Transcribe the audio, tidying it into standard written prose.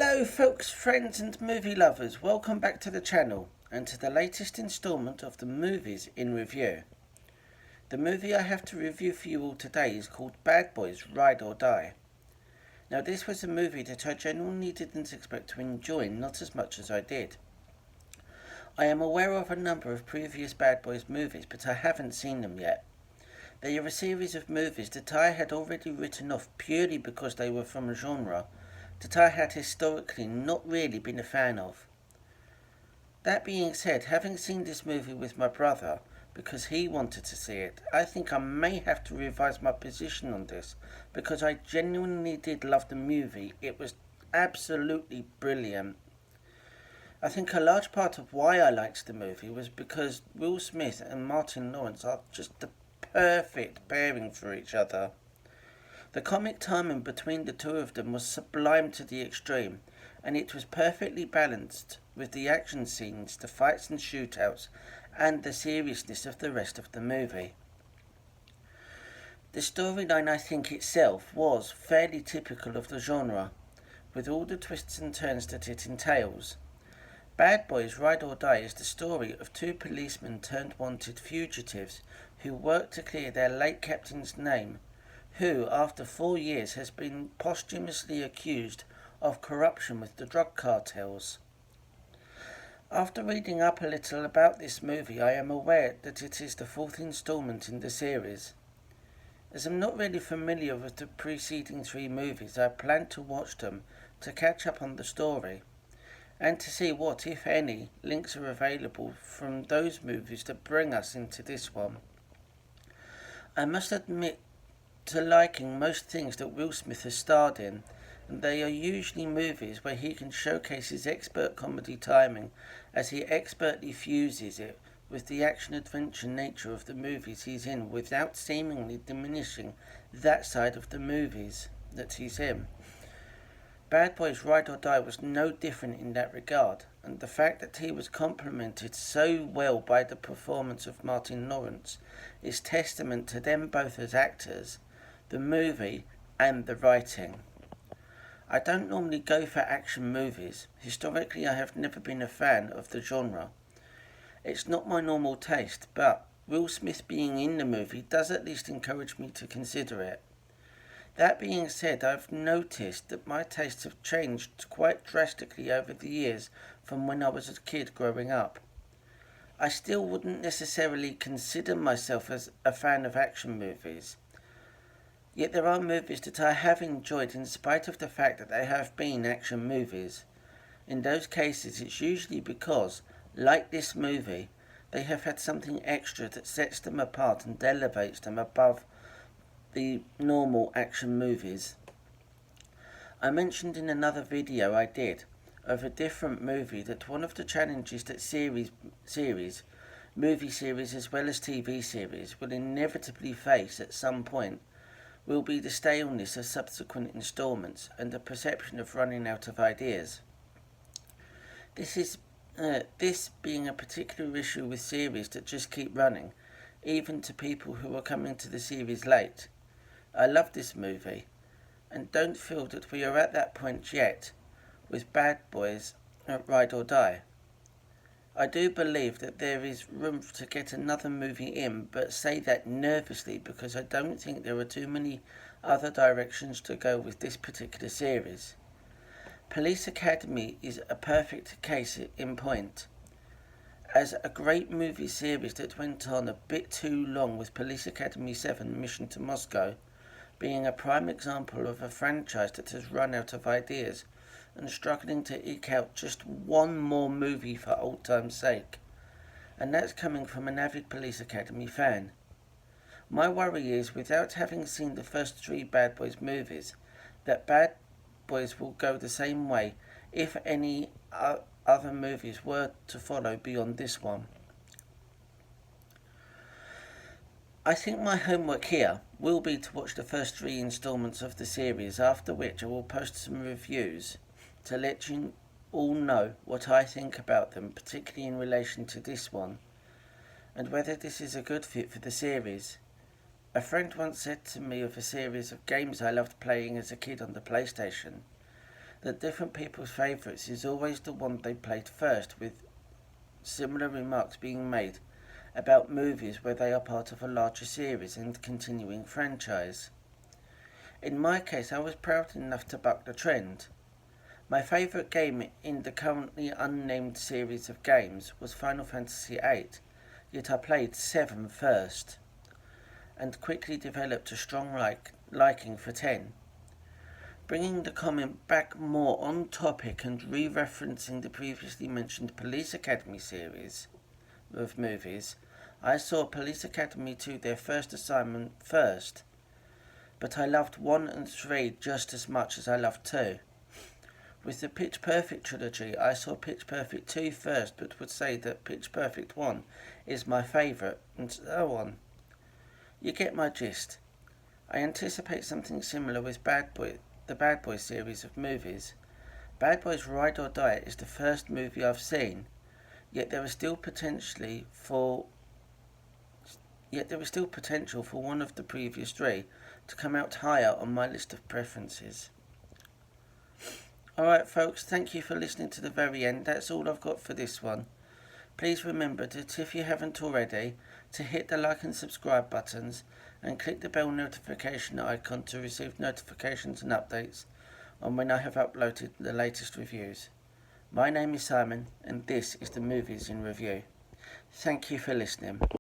Hello folks, friends and movie lovers, welcome back to the channel and to the latest instalment of the Movies in Review. The movie I have to review for you all today is called Bad Boys Ride or Die. Now this was a movie that I genuinely didn't expect to enjoy, not as much as I did. I am aware of a number of previous Bad Boys movies, but I haven't seen them yet. They are a series of movies that I had already written off purely because they were from a genre that I had historically not really been a fan of. That being said, having seen this movie with my brother, because he wanted to see it, I think I may have to revise my position on this, because I genuinely did love the movie. It was absolutely brilliant. I think a large part of why I liked the movie was because Will Smith and Martin Lawrence are just the perfect pairing for each other. The comic timing between the two of them was sublime to the extreme, and it was perfectly balanced with the action scenes, the fights and shootouts, and the seriousness of the rest of the movie. The storyline, I think itself, was fairly typical of the genre, with all the twists and turns that it entails. Bad Boys Ride or Die is the story of two policemen turned wanted fugitives who work to clear their late captain's name, who, after 4 years, has been posthumously accused of corruption with the drug cartels. After reading up a little about this movie, I am aware that it is the fourth installment in the series. As I'm not really familiar with the preceding 3 movies, I plan to watch them to catch up on the story, and to see what, if any, links are available from those movies that bring us into this one. I must admit to liking most things that Will Smith has starred in, and they are usually movies where he can showcase his expert comedy timing as he expertly fuses it with the action-adventure nature of the movies he's in without seemingly diminishing that side of the movies that he's in. Bad Boys Ride or Die was no different in that regard, and the fact that he was complimented so well by the performance of Martin Lawrence is testament to them both as actors, the movie, and the writing. I don't normally go for action movies. Historically, I have never been a fan of the genre. It's not my normal taste, but Will Smith being in the movie does at least encourage me to consider it. That being said, I've noticed that my tastes have changed quite drastically over the years from when I was a kid growing up. I still wouldn't necessarily consider myself as a fan of action movies. Yet there are movies that I have enjoyed in spite of the fact that they have been action movies. In those cases, it's usually because, like this movie, they have had something extra that sets them apart and elevates them above the normal action movies. I mentioned in another video I did of a different movie that one of the challenges that movie series as well as TV series, will inevitably face at some point will be the staleness of subsequent installments and the perception of running out of ideas. This being a particular issue with series that just keep running, even to people who are coming to the series late. I love this movie, and don't feel that we are at that point yet with Bad Boys Ride or Die. I do believe that there is room to get another movie in, but say that nervously because I don't think there are too many other directions to go with this particular series. Police Academy is a perfect case in point, as a great movie series that went on a bit too long, with Police Academy 7 Mission to Moscow being a prime example of a franchise that has run out of ideas and struggling to eke out just one more movie for old time's sake, and that's coming from an avid Police Academy fan. My worry is, without having seen the first 3 Bad Boys movies, that Bad Boys will go the same way if any other movies were to follow beyond this one. I think my homework here will be to watch the first 3 installments of the series, after which I will post some reviews to let you all know what I think about them, particularly in relation to this one, and whether this is a good fit for the series. A friend once said to me of a series of games I loved playing as a kid on the PlayStation, that different people's favourites is always the one they played first, with similar remarks being made about movies where they are part of a larger series and continuing franchise. In my case, I was proud enough to buck the trend. My favourite game in the currently unnamed series of games was Final Fantasy VIII, yet I played 7 first, and quickly developed a strong liking for 10. Bringing the comment back more on topic and re-referencing the previously mentioned Police Academy series of movies, I saw Police Academy 2 their first assignment first, but I loved 1 and 3 just as much as I loved 2. With the Pitch Perfect trilogy, I saw Pitch Perfect 2 first, but would say that Pitch Perfect 1 is my favourite, and so on. You get my gist. I anticipate something similar with the Bad Boys series of movies. Bad Boys Ride or Die is the first movie I've seen, yet there is still potential for one of the previous 3 to come out higher on my list of preferences. Alright folks, thank you for listening to the very end. That's all I've got for this one. Please remember that if you haven't already, to hit the like and subscribe buttons and click the bell notification icon to receive notifications and updates on when I have uploaded the latest reviews. My name is Simon and this is the Movies in Review. Thank you for listening.